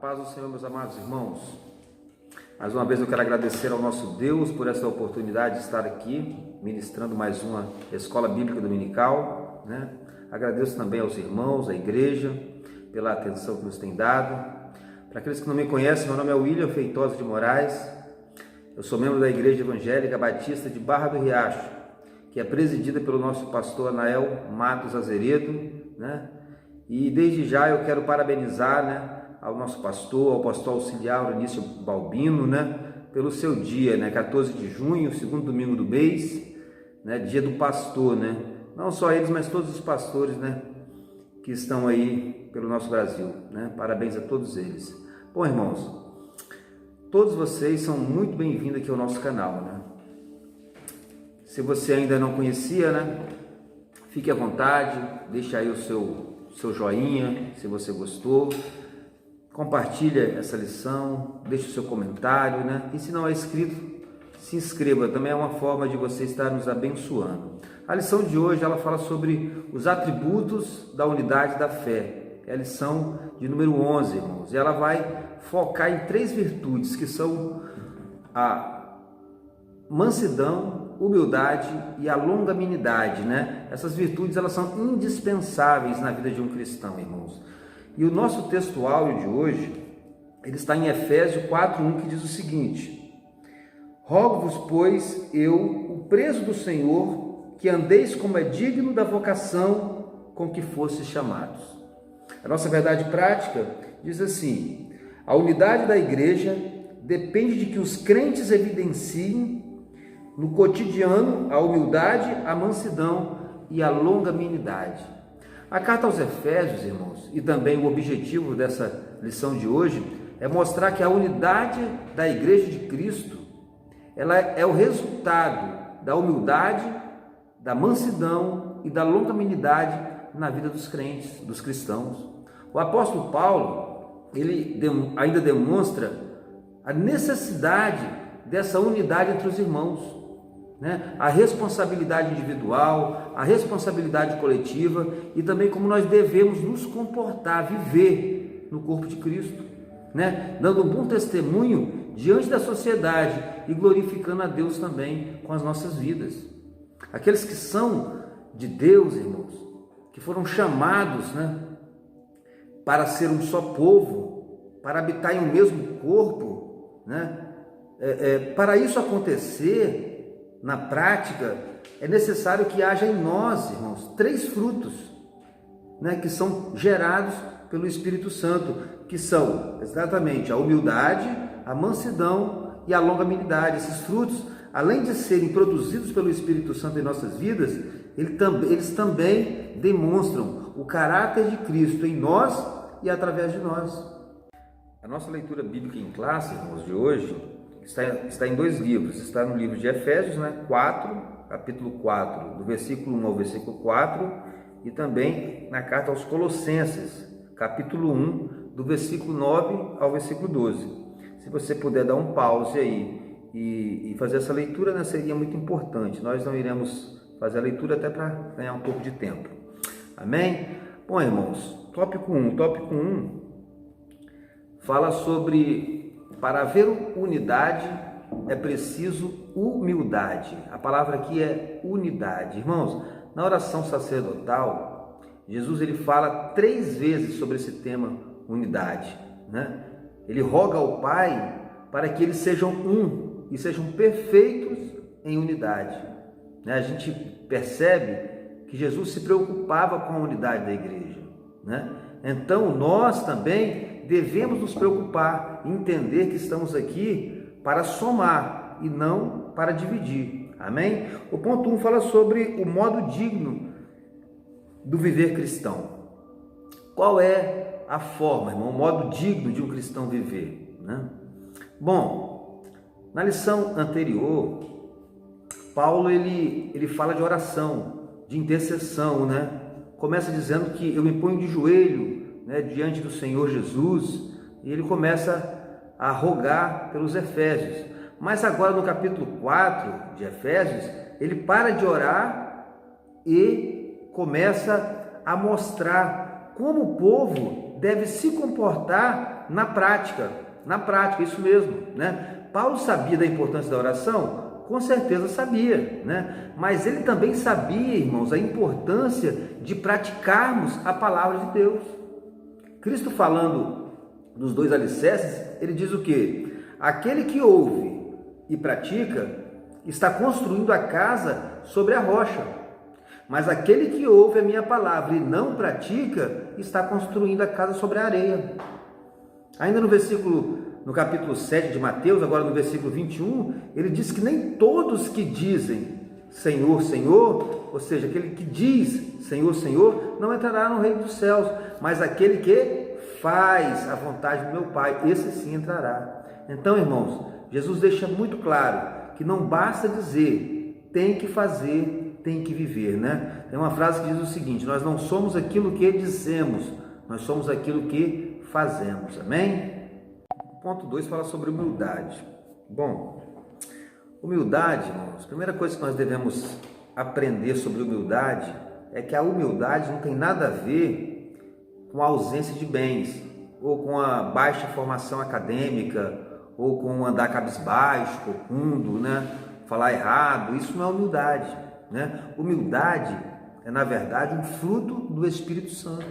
paz do Senhor, meus amados irmãos. Mais uma vez eu quero agradecer ao nosso Deus por essa oportunidade de estar aqui, ministrando mais uma escola bíblica dominical, né? Agradeço também aos irmãos, à igreja, pela atenção que nos tem dado. Para aqueles que não me conhecem, meu nome é William Feitosa de Moraes. Eu sou membro da Igreja Evangélica Batista de Barra do Riacho, que é presidida pelo nosso pastor Anael Matos Azeredo, né? E desde já eu quero parabenizar, né, ao nosso pastor, ao pastor auxiliar Aurício Balbino, né, pelo seu dia, né, 14 de junho, segundo domingo do mês, né, dia do pastor, né? Não só eles, mas todos os pastores, né, que estão aí pelo nosso Brasil, né? Parabéns a todos eles. Bom, irmãos, todos vocês são muito bem-vindos aqui ao nosso canal, né? Se você ainda não conhecia, né, fique à vontade, deixa aí o seu joinha, se você gostou, compartilha essa lição, deixe o seu comentário, né? E se não é inscrito, se inscreva, também é uma forma de você estar nos abençoando. A lição de hoje, ela fala sobre os atributos da unidade da fé. É a lição de número 11, irmãos. E ela vai focar em 3 virtudes, que são a mansidão, humildade e a longanimidade, né? Essas virtudes, elas são indispensáveis na vida de um cristão, irmãos. E o nosso texto áudio de hoje, ele está em Efésios 4:1, que diz o seguinte: rogo-vos, pois, eu, o preso do Senhor, que andeis como é digno da vocação com que fostes chamados. A nossa verdade prática diz assim: a unidade da igreja depende de que os crentes evidenciem no cotidiano a humildade, a mansidão e a longanimidade. A carta aos Efésios, irmãos, e também o objetivo dessa lição de hoje é mostrar que a unidade da igreja de Cristo, ela é o resultado da humildade, da mansidão e da longanimidade na vida dos crentes, dos cristãos. O apóstolo Paulo, ele ainda demonstra a necessidade dessa unidade entre os irmãos, né? A responsabilidade individual, a responsabilidade coletiva e também como nós devemos nos comportar, viver no corpo de Cristo, né? Dando um bom testemunho diante da sociedade e glorificando a Deus também com as nossas vidas. Aqueles que são de Deus, irmãos, que foram chamados, né, para ser um só povo, para habitar em um mesmo corpo, né? Para isso acontecer, na prática, é necessário que haja em nós, irmãos, 3 frutos, né, que são gerados pelo Espírito Santo, que são exatamente a humildade, a mansidão e a longanimidade. Esses frutos, além de serem produzidos pelo Espírito Santo em nossas vidas, eles também demonstram o caráter de Cristo em nós e através de nós. A nossa leitura bíblica em classe, irmãos, de hoje, está em 2 livros. Está no livro de Efésios, né, 4, capítulo 4, do versículo 1 ao versículo 4, e também na carta aos Colossenses, capítulo 1, do versículo 9 ao versículo 12. Se você puder dar um pause aí e fazer essa leitura, né, seria muito importante. Nós não iremos fazer a leitura até para ganhar um pouco de tempo. Amém? Bom, irmãos, tópico 1. Tópico 1 fala sobre: para haver unidade é preciso humildade. A palavra aqui é unidade. Irmãos, na oração sacerdotal, Jesus ele fala 3 vezes sobre esse tema unidade, né? Ele roga ao Pai para que eles sejam um e sejam perfeitos em unidade, né? A gente percebe que Jesus se preocupava com a unidade da igreja, né? Então nós também devemos nos preocupar, entender que estamos aqui para somar e não para dividir. Amém? O ponto 1 fala sobre o modo digno do viver cristão. Qual é a forma, irmão, o modo digno de um cristão viver, né? Bom, na lição anterior, Paulo ele fala de oração, de intercessão, né? Começa dizendo que eu me ponho de joelho, né, diante do Senhor Jesus, e ele começa a rogar pelos Efésios. Mas agora no capítulo 4 de Efésios, ele para de orar e começa a mostrar como o povo deve se comportar na prática, isso mesmo, né? Paulo sabia da importância da oração? Com certeza sabia, né? Mas ele também sabia, irmãos, a importância de praticarmos a palavra de Deus. Cristo, falando dos dois alicerces, ele diz o quê? Aquele que ouve e pratica está construindo a casa sobre a rocha, mas aquele que ouve a minha palavra e não pratica está construindo a casa sobre a areia. Ainda no capítulo 7 de Mateus, agora no versículo 21, ele diz que nem todos que dizem Senhor, Senhor, ou seja, aquele que diz Senhor, Senhor, não entrará no reino dos céus, mas aquele que faz a vontade do meu Pai, esse sim entrará. Então, irmãos, Jesus deixa muito claro que não basta dizer, tem que fazer, tem que viver, né? Tem uma frase que diz o seguinte: nós não somos aquilo que dizemos, nós somos aquilo que fazemos, amém? Ponto 2 fala sobre humildade. Bom, humildade, irmãos, a primeira coisa que nós devemos aprender sobre humildade é que a humildade não tem nada a ver com a ausência de bens, ou com a baixa formação acadêmica, ou com andar cabisbaixo, corcundo, né? Falar errado. Isso não é humildade, né? Humildade é, na verdade, um fruto do Espírito Santo,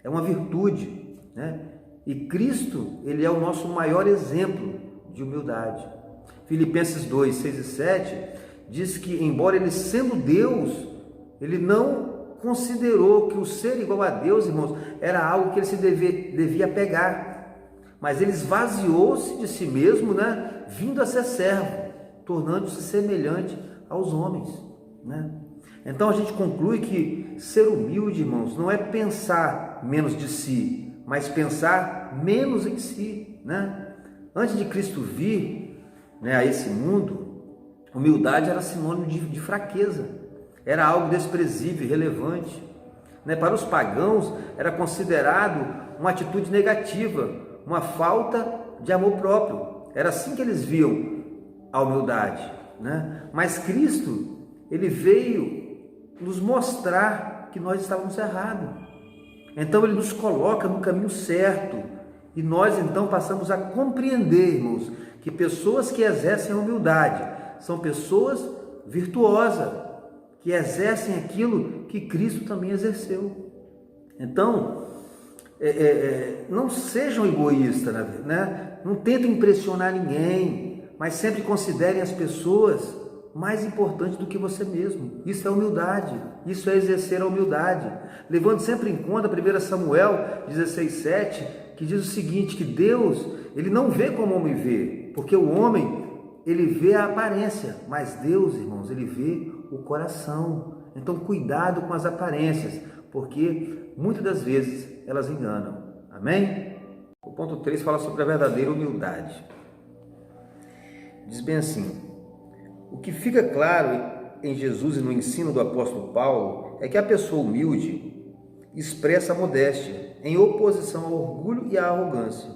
é uma virtude, né? E Cristo, ele é o nosso maior exemplo de humildade. Filipenses 2, 6 e 7 diz que, embora ele sendo Deus, ele não considerou que o ser igual a Deus, irmãos, era algo que ele se devia pegar, mas ele esvaziou-se de si mesmo, né? Vindo a ser servo, tornando-se semelhante aos homens, né? Então a gente conclui que ser humilde, irmãos, não é pensar menos de si, mas pensar menos em si, né? Antes de Cristo vir, né, a esse mundo, humildade era sinônimo de fraqueza, era algo desprezível, irrelevante, né? Para os pagãos era considerado uma atitude negativa, uma falta de amor próprio. Era assim que eles viam a humildade, né? Mas Cristo, ele veio nos mostrar que nós estávamos errados. Então ele nos coloca no caminho certo, e nós então passamos a compreendermos que pessoas que exercem a humildade são pessoas virtuosas, que exercem aquilo que Cristo também exerceu. Então, não sejam egoístas, né? Não tentem impressionar ninguém, mas sempre considerem as pessoas mais importantes do que você mesmo. Isso é humildade, isso é exercer a humildade, levando sempre em conta 1 Samuel 16:7, que diz o seguinte, que Deus, ele não vê como o homem vê, porque o homem, ele vê a aparência, mas Deus, irmãos, ele vê o coração. Então cuidado com as aparências, porque muitas das vezes elas enganam, amém? O ponto 3 fala sobre a verdadeira humildade. Diz bem assim: o que fica claro em Jesus e no ensino do apóstolo Paulo é que a pessoa humilde expressa a modéstia em oposição ao orgulho e à arrogância.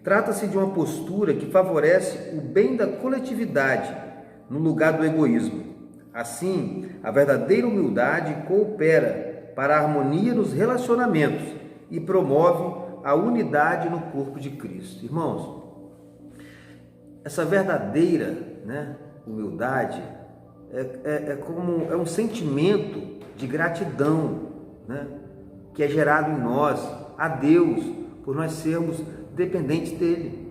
Trata-se de uma postura que favorece o bem da coletividade no lugar do egoísmo. Assim, a verdadeira humildade coopera para a harmonia nos relacionamentos e promove a unidade no corpo de Cristo. Irmãos, essa verdadeira, humildade é um sentimento de gratidão, que é gerado em nós, a Deus, por nós sermos dependentes dele,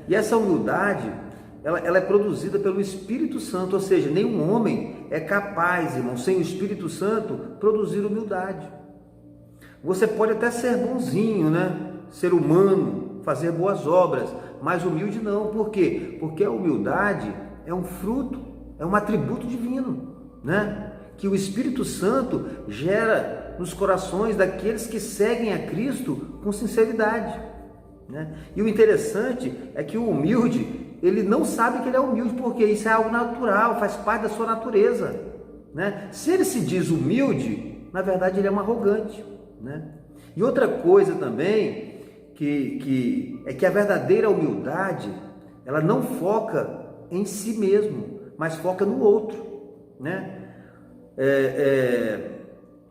E essa humildade, ela é produzida pelo Espírito Santo, ou seja, nenhum homem é capaz, irmão, sem o Espírito Santo, produzir humildade. Você pode até ser bonzinho, ser humano, fazer boas obras, mas humilde não. Por quê? Porque a humildade é um fruto, é um atributo divino, que o Espírito Santo gera nos corações daqueles que seguem a Cristo com sinceridade, E o interessante é que o humilde, ele não sabe que ele é humilde, porque isso é algo natural, faz parte da sua natureza, Se ele se diz humilde, na verdade ele é um arrogante, E outra coisa também, que a verdadeira humildade, ela não foca em si mesmo, mas foca no outro,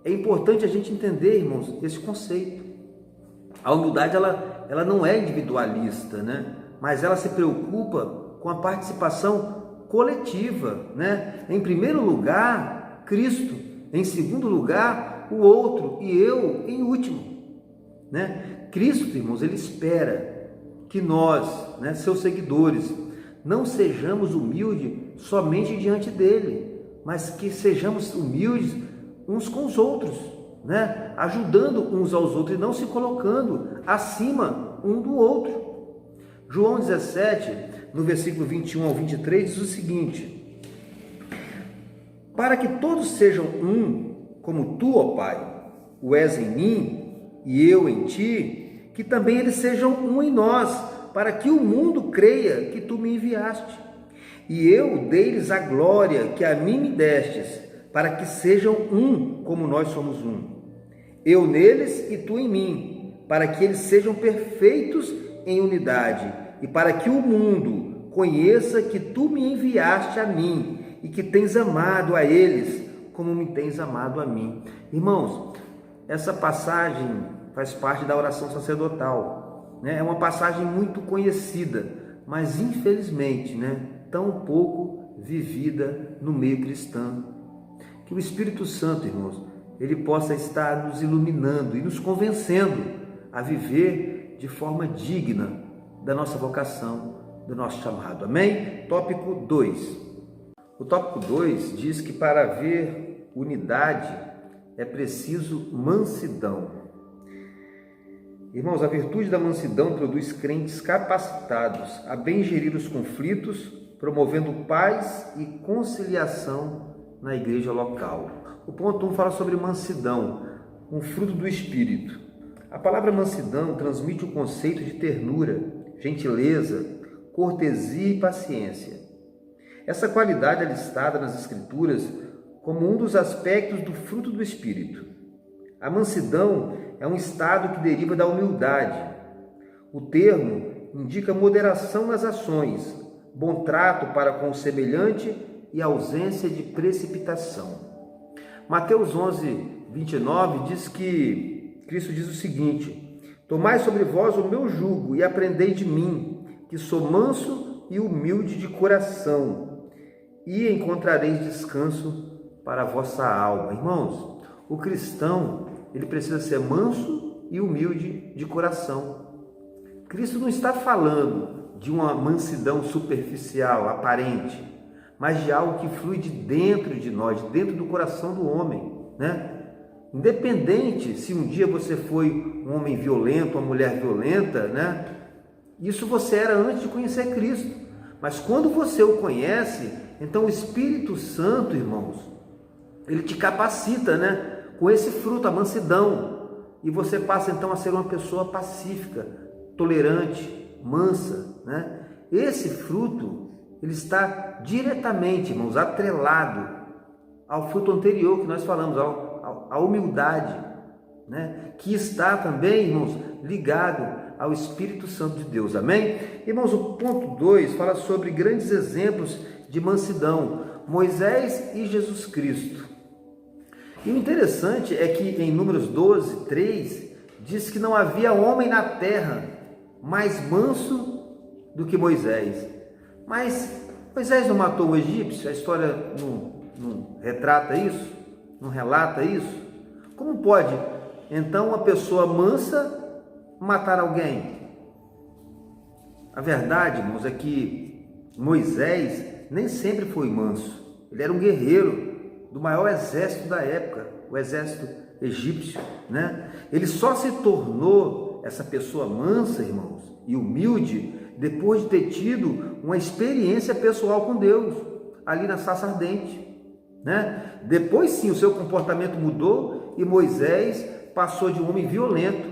É importante a gente entender, irmãos, esse conceito. A humildade ela não é individualista, né? Mas ela se preocupa com a participação coletiva, né? Em primeiro lugar, Cristo, em segundo lugar, o outro e eu em último, né? Cristo, irmãos, ele espera que nós, né, seus seguidores, não sejamos humildes somente diante dele, mas que sejamos humildes uns com os outros, né? Ajudando uns aos outros e não se colocando acima um do outro. João 17, no versículo 21 ao 23, diz o seguinte: para que todos sejam um, como tu, ó Pai, o és em mim e eu em ti, que também eles sejam um em nós, para que o mundo creia que tu me enviaste. E eu dei-lhes a glória que a mim me destes, para que sejam um, como nós somos um. Eu neles e tu em mim, para que eles sejam perfeitos em unidade, e para que o mundo conheça que tu me enviaste a mim, e que tens amado a eles, como me tens amado a mim. Irmãos, essa passagem faz parte da oração sacerdotal, né? É uma passagem muito conhecida, mas infelizmente, né, tão pouco vivida no meio cristão. Que o Espírito Santo, irmãos, ele possa estar nos iluminando e nos convencendo a viver de forma digna da nossa vocação, do nosso chamado. Amém? Tópico 2. O tópico 2 diz que para haver unidade é preciso mansidão. Irmãos, a virtude da mansidão produz crentes capacitados a bem gerir os conflitos, promovendo paz e conciliação na igreja local. O ponto 1 fala sobre mansidão, um fruto do Espírito. A palavra mansidão transmite o conceito de ternura, gentileza, cortesia e paciência. Essa qualidade é listada nas Escrituras como um dos aspectos do fruto do Espírito. A mansidão é um estado que deriva da humildade. O termo indica moderação nas ações, bom trato para com o semelhante e ausência de precipitação. Mateus 11, 29 diz que Cristo diz o seguinte: tomai sobre vós o meu jugo e aprendei de mim, que sou manso e humilde de coração, e encontrareis descanso para a vossa alma. Irmãos, o cristão, ele precisa ser manso e humilde de coração. Cristo não está falando de uma mansidão superficial, aparente, mas de algo que flui de dentro de nós, de dentro do coração do homem, né? Independente se um dia você foi um homem violento, uma mulher violenta, né? Isso você era antes de conhecer Cristo. Mas quando você o conhece, então o Espírito Santo, irmãos, ele te capacita, né? Com esse fruto, a mansidão. E você passa então a ser uma pessoa pacífica, tolerante, mansa, né? Esse fruto, ele está diretamente, irmãos, atrelado ao fruto anterior que nós falamos, à humildade, né? Que está também, irmãos, ligado ao Espírito Santo de Deus. Amém? Irmãos, o ponto 2 fala sobre grandes exemplos de mansidão, Moisés e Jesus Cristo. E o interessante é que em Números 12, 3, diz que não havia homem na terra mais manso do que Moisés. Mas Moisés não matou o egípcio? A história não retrata isso? Não relata isso? Como pode, então, uma pessoa mansa matar alguém? A verdade, irmãos, é que Moisés nem sempre foi manso. Ele era um guerreiro do maior exército da época, o exército egípcio, né? Ele só se tornou essa pessoa mansa, irmãos, e humilde, depois de ter tido uma experiência pessoal com Deus, ali na sarça ardente, né? Depois sim, o seu comportamento mudou e Moisés passou de um homem violento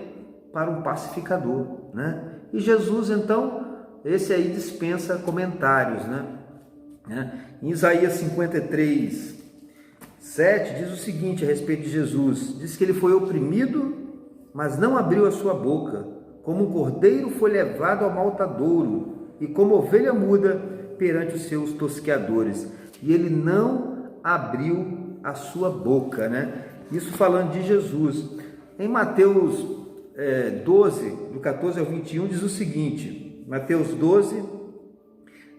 para um pacificador, né? E Jesus, então, esse aí dispensa comentários, né? Em Isaías 53, 7 diz o seguinte a respeito de Jesus: diz que ele foi oprimido, mas não abriu a sua boca, como um cordeiro foi levado ao matadouro, e como ovelha muda perante os seus tosqueadores, e ele não abriu a sua boca, né? Isso falando de Jesus. Em Mateus 12, do 14 ao 21, diz o seguinte, Mateus 12,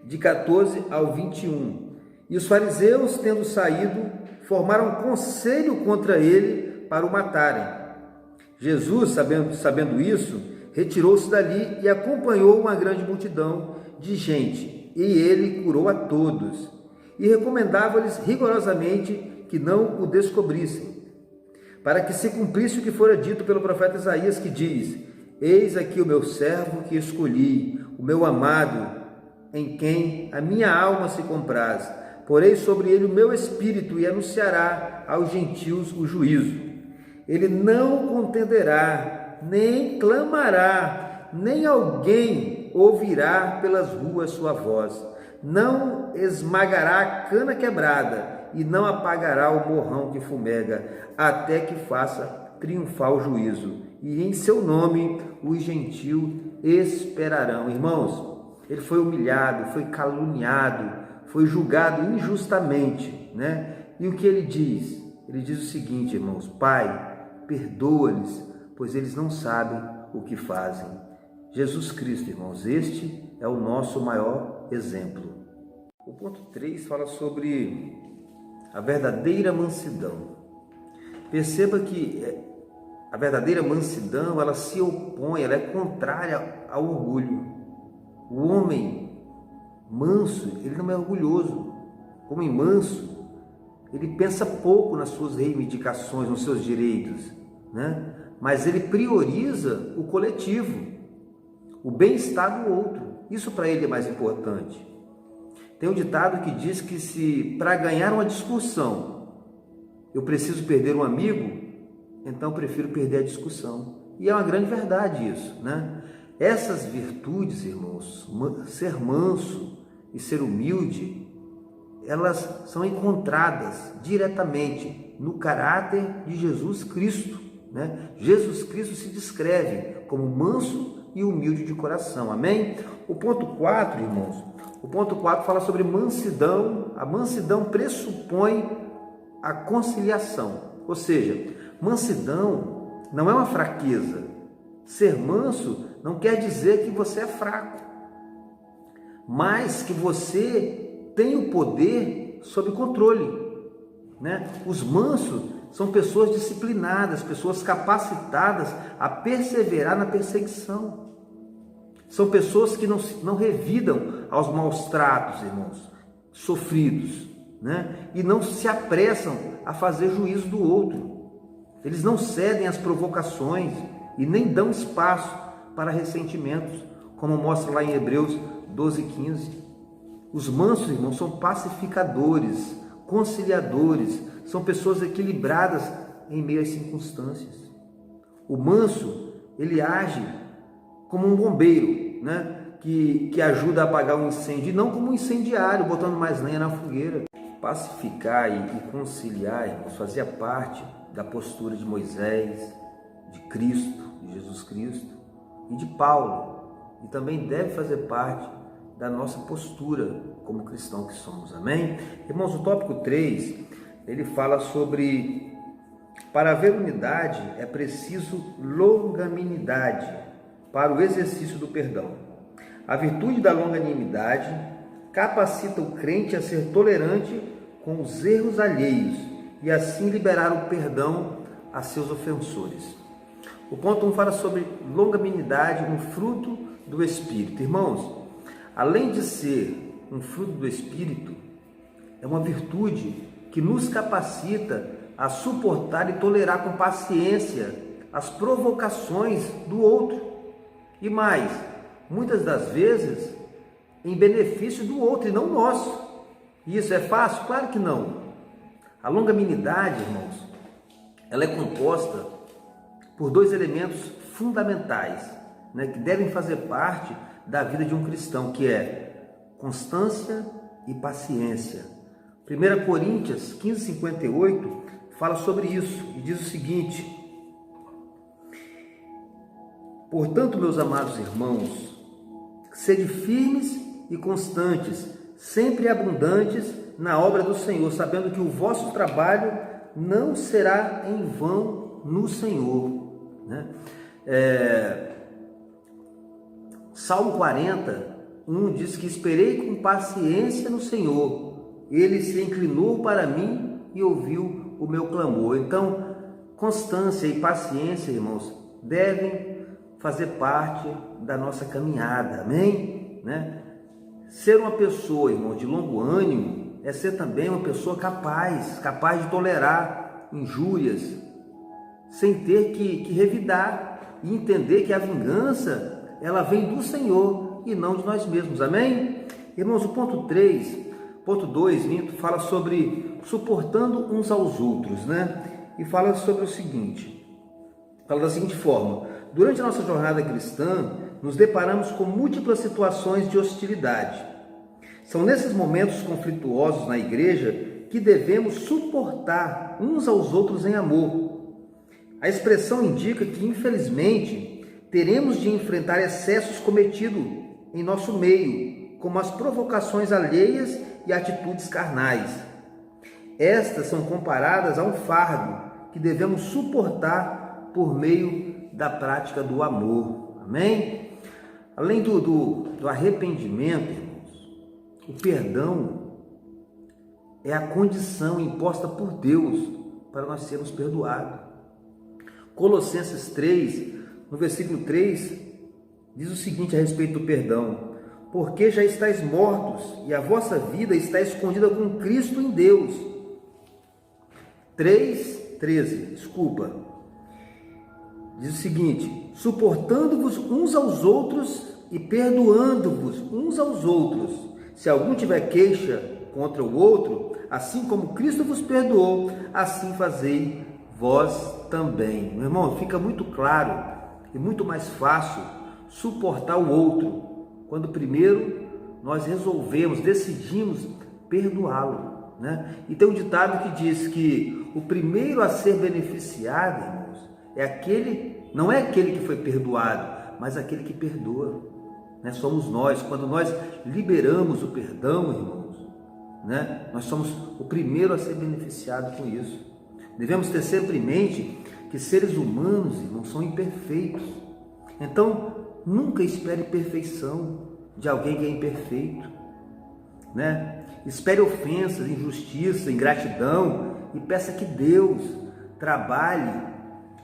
de 14 ao 21. E os fariseus, tendo saído, formaram um conselho contra ele para o matarem. Jesus, sabendo isso, retirou-se dali e acompanhou uma grande multidão de gente, e ele curou a todos, e recomendava-lhes rigorosamente que não o descobrissem, para que se cumprisse o que fora dito pelo profeta Isaías, que diz: eis aqui o meu servo que escolhi, o meu amado, em quem a minha alma se compraz. Porei sobre ele o meu espírito, e anunciará aos gentios o juízo. Ele não contenderá, nem clamará, nem alguém ouvirá pelas ruas sua voz. Não esmagará a cana quebrada, e não apagará o morrão que fumega, até que faça triunfar o juízo. E em seu nome os gentios esperarão. Irmãos, ele foi humilhado, foi caluniado, foi julgado injustamente, né? E o que ele diz? Ele diz o seguinte, irmãos: Pai, perdoa-lhes, pois eles não sabem o que fazem. Jesus Cristo, irmãos, este é o nosso maior exemplo. O ponto 3 fala sobre a verdadeira mansidão. Perceba que a verdadeira mansidão, ela se opõe, ela é contrária ao orgulho. O homem manso, ele não é orgulhoso. O homem manso, ele pensa pouco nas suas reivindicações, nos seus direitos, né? Mas ele prioriza o coletivo, o bem-estar do outro. Isso para ele é mais importante. Tem um ditado que diz que se para ganhar uma discussão eu preciso perder um amigo, então eu prefiro perder a discussão. E é uma grande verdade isso, né? Essas virtudes, irmãos, ser manso e ser humilde, elas são encontradas diretamente no caráter de Jesus Cristo, né? Jesus Cristo se descreve como manso e humilde de coração, amém? O ponto 4, irmãos, o ponto 4 fala sobre mansidão. A mansidão pressupõe a conciliação, ou seja, mansidão não é uma fraqueza. Ser manso não quer dizer que você é fraco, mas que você tem o poder sob controle, né? Os mansos são pessoas disciplinadas, pessoas capacitadas a perseverar na perseguição. São pessoas que não revidam aos maus tratos, irmãos, sofridos, né? E não se apressam a fazer juízo do outro. Eles não cedem às provocações e nem dão espaço para ressentimentos, como mostra lá em Hebreus 12:15. Os mansos, irmãos, são pacificadores, conciliadores, são pessoas equilibradas em meio às circunstâncias. O manso, ele age como um bombeiro, né? Que ajuda a apagar um incêndio, e não como um incendiário, botando mais lenha na fogueira. Pacificar e conciliar, irmãos, fazia parte da postura de Moisés, de Cristo, de Jesus Cristo e de Paulo, e também deve fazer parte da nossa postura como cristão que somos, amém? Irmãos, o tópico 3, ele fala sobre: para haver unidade é preciso longanimidade para o exercício do perdão. A virtude da longanimidade capacita o crente a ser tolerante com os erros alheios e assim liberar o perdão a seus ofensores. O ponto 1 fala sobre longanimidade, um fruto do Espírito. Irmãos, além de ser um fruto do Espírito, é uma virtude que nos capacita a suportar e tolerar com paciência as provocações do outro. E mais, muitas das vezes, em benefício do outro e não nosso. E isso é fácil? Claro que não. A longanimidade, irmãos, ela é composta por 2 elementos fundamentais, né, que devem fazer parte da vida de um cristão, que é constância e paciência. 1 Coríntios 15:58 fala sobre isso e diz o seguinte: portanto, meus amados irmãos, sede firmes e constantes, sempre abundantes na obra do Senhor, sabendo que o vosso trabalho não será em vão no Senhor, né? Salmo 40:1 diz que esperei com paciência no Senhor, Ele se inclinou para mim e ouviu o meu clamor. Então, constância e paciência, irmãos, devem fazer parte da nossa caminhada, amém? Ser uma pessoa, irmão, de longo ânimo é ser também uma pessoa capaz de tolerar injúrias, sem ter que revidar e entender que a vingança, ela vem do Senhor e não de nós mesmos, amém? Irmãos, o ponto 2, fala sobre suportando uns aos outros, E fala sobre o seguinte, fala da seguinte forma: durante a nossa jornada cristã, nos deparamos com múltiplas situações de hostilidade. São nesses momentos conflituosos na igreja que devemos suportar uns aos outros em amor. A expressão indica que, infelizmente, teremos de enfrentar excessos cometidos em nosso meio, como as provocações alheias e atitudes carnais. Estas são comparadas a um fardo que devemos suportar por meio da prática do amor. Amém? Além do arrependimento, irmãos, o perdão é a condição imposta por Deus para nós sermos perdoados. Colossenses 3, no versículo 3, diz o seguinte a respeito do perdão: porque já estáis mortos e a vossa vida está escondida com Cristo em Deus. 3:13, diz o seguinte: suportando-vos uns aos outros e perdoando-vos uns aos outros, se algum tiver queixa contra o outro, assim como Cristo vos perdoou, assim fazei vós também. Meu irmão, fica muito claro e muito mais fácil suportar o outro quando primeiro nós decidimos perdoá-lo, E tem um ditado que diz que o primeiro a ser beneficiado, irmãos, não é aquele que foi perdoado, mas aquele que perdoa, Somos nós. Quando nós liberamos o perdão, irmãos, nós somos o primeiro a ser beneficiado com isso. Devemos ter sempre em mente que seres humanos, irmãos, são imperfeitos. Então, nunca espere perfeição de alguém que é imperfeito, Espere ofensas, injustiça, ingratidão e peça que Deus trabalhe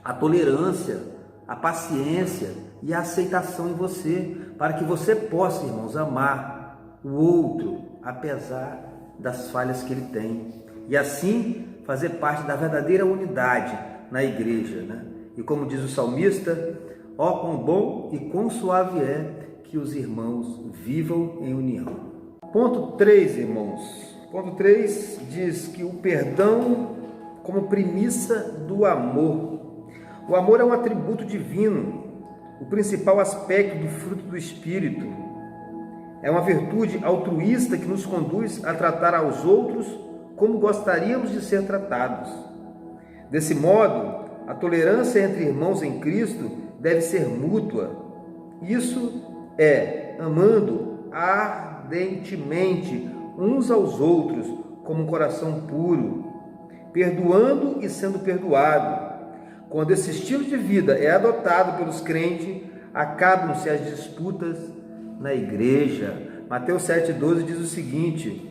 a tolerância, a paciência e a aceitação em você, para que você possa, irmãos, amar o outro apesar das falhas que ele tem, e assim fazer parte da verdadeira unidade na igreja, E como diz o salmista: ó, quão bom e quão suave é que os irmãos vivam em união. Ponto 3, irmãos. Ponto 3 diz que o perdão como premissa do amor. O amor é um atributo divino, o principal aspecto do fruto do Espírito. É uma virtude altruísta que nos conduz a tratar aos outros como gostaríamos de ser tratados. Desse modo, a tolerância entre irmãos em Cristo deve ser mútua. Isso é, amando ardentemente uns aos outros como um coração puro, perdoando e sendo perdoado. Quando esse estilo de vida é adotado pelos crentes, acabam-se as disputas na igreja. Mateus 7,12 diz o seguinte,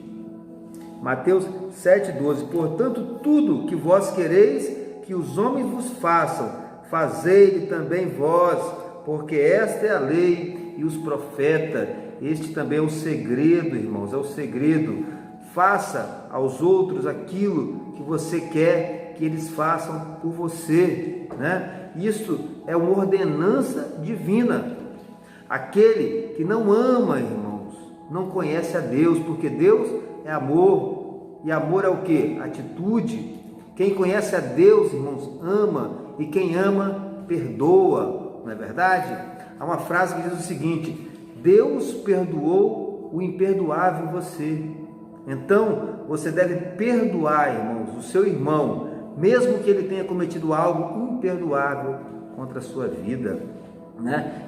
Mateus 7,12: portanto, tudo que vós quereis que os homens vos façam, fazei-lhe também vós, porque esta é a lei e os profetas. Este também é o segredo, irmãos, é o segredo. Faça aos outros aquilo que você quer que eles façam por você, Isso é uma ordenança divina. Aquele que não ama, irmãos, não conhece a Deus, porque Deus é amor, e amor é o quê? Atitude. Quem conhece a Deus, irmãos, ama, e quem ama, perdoa, não é verdade? Há uma frase que diz o seguinte: Deus perdoou o imperdoável em você. Então, você deve perdoar, irmãos, o seu irmão, mesmo que ele tenha cometido algo imperdoável contra a sua vida,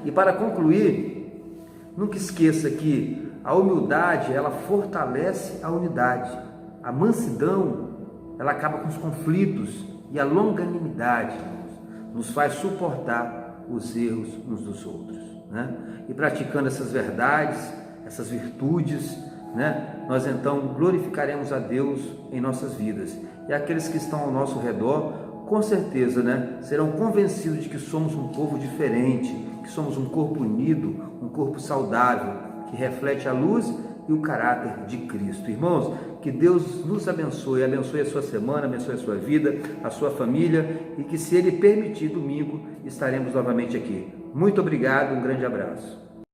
E para concluir, nunca esqueça que a humildade, ela fortalece a unidade. A mansidão, ela acaba com os conflitos, e a longanimidade, irmãos, nos faz suportar os erros uns dos outros, né? E praticando essas verdades, essas virtudes, né? Nós então glorificaremos a Deus em nossas vidas. E aqueles que estão ao nosso redor, com certeza, né, serão convencidos de que somos um povo diferente, que somos um corpo unido, um corpo saudável, que reflete a luz e o caráter de Cristo. Irmãos, que Deus nos abençoe a sua semana, abençoe a sua vida, a sua família, e que, se Ele permitir, domingo estaremos novamente aqui. Muito obrigado, um grande abraço.